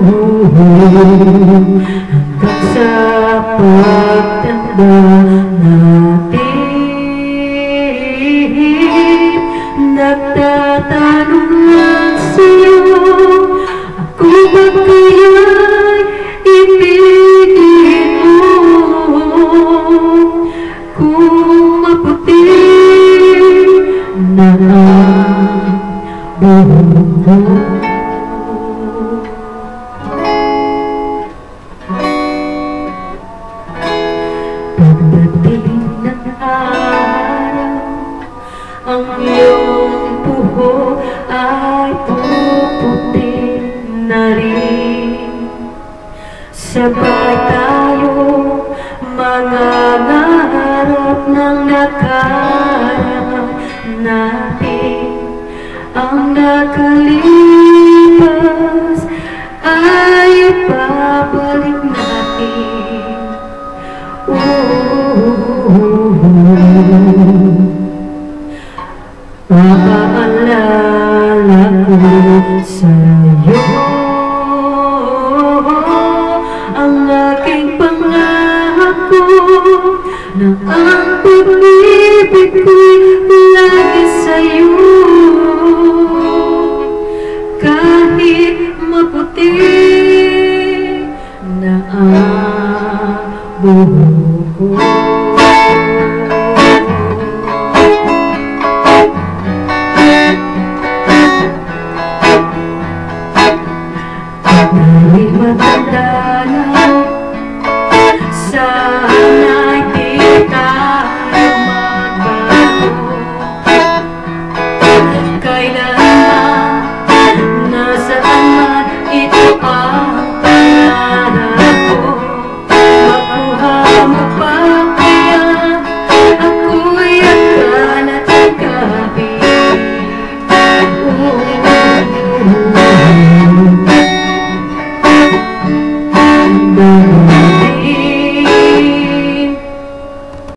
hanggang sa pagtanda natin. Nagtatanong lang sa'yo, ako ba kaya'y ibigin mo? Kung maputi na ang buhok mo, pagdating ng araw, ang iyong buhok ay puputi na rin. Sabay tayo mangangarap ng nakaraan natin. Ang nakalipas ay babalik natin. Maaalala ko sa'yo ang aking pangako na ang pag-ibig ko'y lagi sa'yo. Kahit maputi na ang buhok ko, dahil matanda na, sana'y di tayo magbago. Kailanman, nasaan man, ito ang pangarap ko. Makuha mo pa kaya ako'y akal at gabi. Oh,